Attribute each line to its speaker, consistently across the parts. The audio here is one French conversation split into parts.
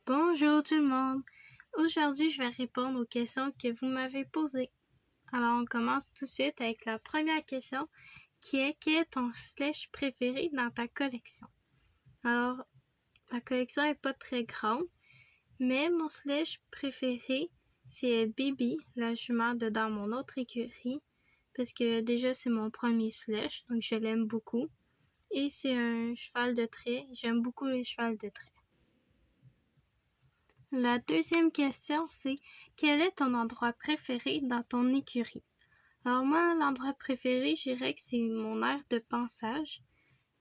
Speaker 1: Bonjour tout le monde! Aujourd'hui, je vais répondre aux questions que vous m'avez posées. Alors, on commence tout de suite avec la première question qui est: quel est ton slush préféré dans ta collection? Alors, ma collection est pas très grande, mais mon slush préféré, c'est Bibi, la jument de dans mon autre écurie, parce que déjà c'est mon premier slush, donc je l'aime beaucoup. Et c'est un cheval de trait, j'aime beaucoup les chevals de trait. La deuxième question, c'est: quel est ton endroit préféré dans ton écurie? Alors moi, l'endroit préféré, je dirais que c'est mon aire de pansage,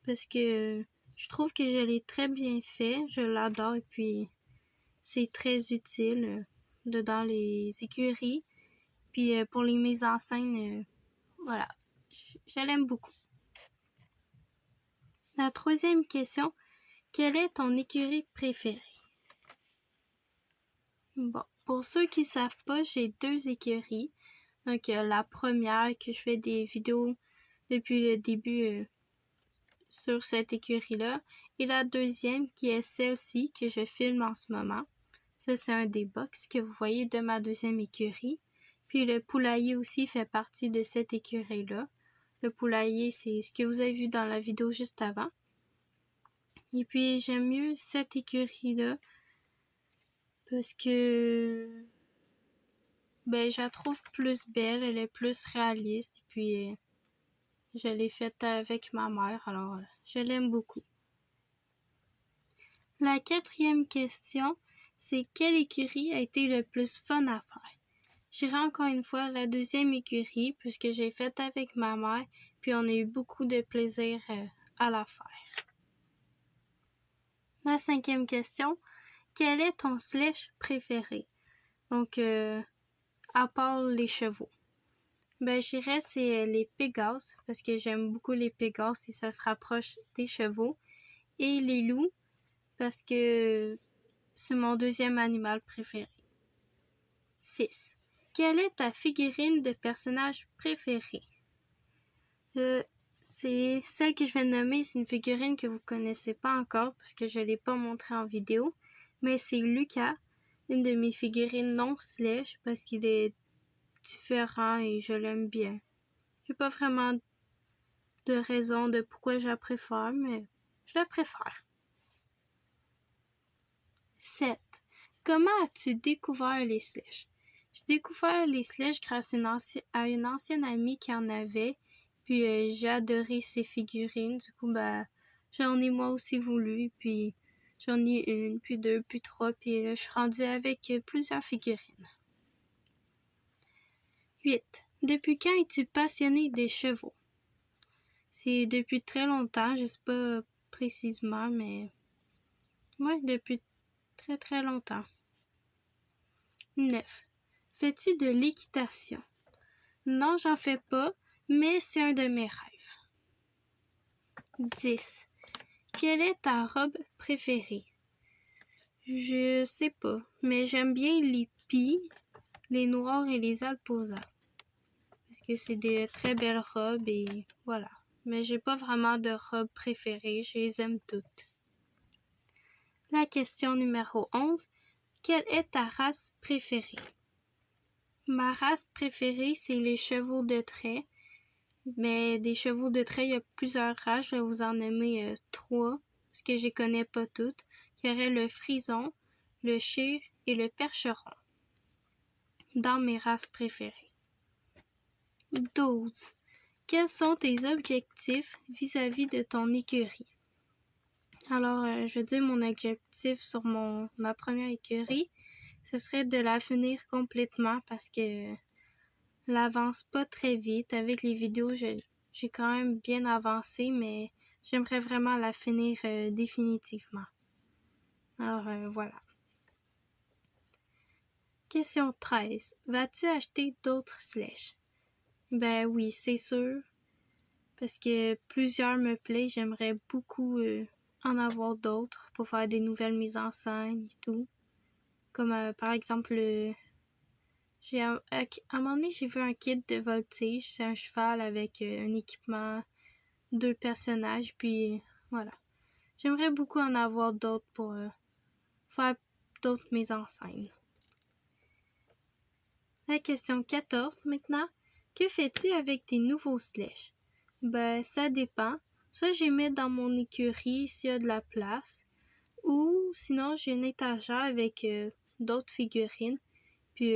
Speaker 1: parce que je trouve que je l'ai très bien fait, je l'adore, et puis c'est très utile dans les écuries. Puis pour les mises en scène, voilà, je l'aime beaucoup. La troisième question: quelle est ton écurie préférée? Bon, pour ceux qui savent pas, j'ai 2 écuries. Donc la première que je fais des vidéos depuis le début sur cette écurie-là. Et la deuxième qui est celle-ci que je filme en ce moment. Ça, c'est un des box que vous voyez de ma deuxième écurie. Puis le poulailler aussi fait partie de cette écurie-là. Le poulailler, c'est ce que vous avez vu dans la vidéo juste avant. Et puis j'aime mieux cette écurie-là parce que je la trouve plus belle, elle est plus réaliste, et puis je l'ai faite avec ma mère, alors je l'aime beaucoup. La quatrième question, c'est: quelle écurie a été le plus fun à faire? J'irai encore une fois la deuxième écurie, puisque j'ai faite avec ma mère, puis on a eu beaucoup de plaisir à la faire. La cinquième question: quel est ton slush préféré? Donc, à part les chevaux. Je dirais c'est les Pégases, parce que j'aime beaucoup les Pégases si ça se rapproche des chevaux. Et les loups, parce que c'est mon deuxième animal préféré. 6. Quelle est ta figurine de personnage préférée? C'est celle que je vais nommer, c'est une figurine que vous connaissez pas encore parce que je l'ai pas montrée en vidéo, mais c'est Lucas, une de mes figurines non slush parce qu'il est différent et je l'aime bien. J'ai pas vraiment de raison de pourquoi je la préfère, mais je la préfère. 7. Comment as-tu découvert les slushs? J'ai découvert les slushs grâce à une ancienne amie qui en avait, puis j'ai adoré ses figurines. Du coup, j'en ai moi aussi voulu, puis j'en ai une, puis 2, puis 3, puis là, je suis rendue avec plusieurs figurines. 8. Depuis quand es-tu passionnée des chevaux? C'est depuis très longtemps, je sais pas précisément, mais ouais, depuis très très longtemps. 9. Fais-tu de l'équitation? Non, j'en fais pas, mais c'est un de mes rêves. 10. Quelle est ta robe préférée? Je sais pas, mais j'aime bien les pies, les noirs et les alposas. Parce que c'est des très belles robes et voilà. Mais j'ai pas vraiment de robe préférée, je les aime toutes. La question numéro 11. Quelle est ta race préférée? Ma race préférée, c'est les chevaux de trait. Mais des chevaux de trait, il y a plusieurs races. Je vais vous en nommer 3, parce que je les connais pas toutes. Il y aurait le frison, le shire et le percheron dans mes races préférées. 12. Quels sont tes objectifs vis-à-vis de ton écurie? Alors, je vais dire mon objectif sur ma première écurie, ce serait de la finir complètement parce que l'avance pas très vite. Avec les vidéos, j'ai quand même bien avancé, mais j'aimerais vraiment la finir définitivement. Alors, voilà. Question 13. Vas-tu acheter d'autres slushs? Oui, c'est sûr. Parce que plusieurs me plaisent, j'aimerais beaucoup en avoir d'autres pour faire des nouvelles mises en scène et tout. Comme par exemple, à un moment donné, j'ai vu un kit de voltige. C'est un cheval avec un équipement, 2 personnages, puis voilà. J'aimerais beaucoup en avoir d'autres pour faire d'autres mises en scène. La question 14 maintenant. Que fais-tu avec tes nouveaux slashes? Ben, ça dépend. Soit je les mets dans mon écurie s'il y a de la place, ou sinon j'ai une étagère avec d'autres figurines, puis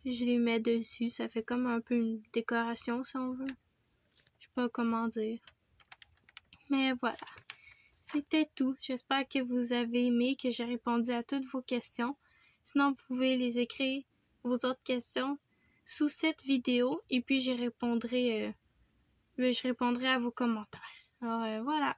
Speaker 1: je les mets dessus. Ça fait comme un peu une décoration si on veut. Je sais pas comment dire. Mais voilà. C'était tout. J'espère que vous avez aimé, que j'ai répondu à toutes vos questions. Sinon, vous pouvez les écrire, vos autres questions, sous cette vidéo et puis je répondrai à vos commentaires. Alors voilà.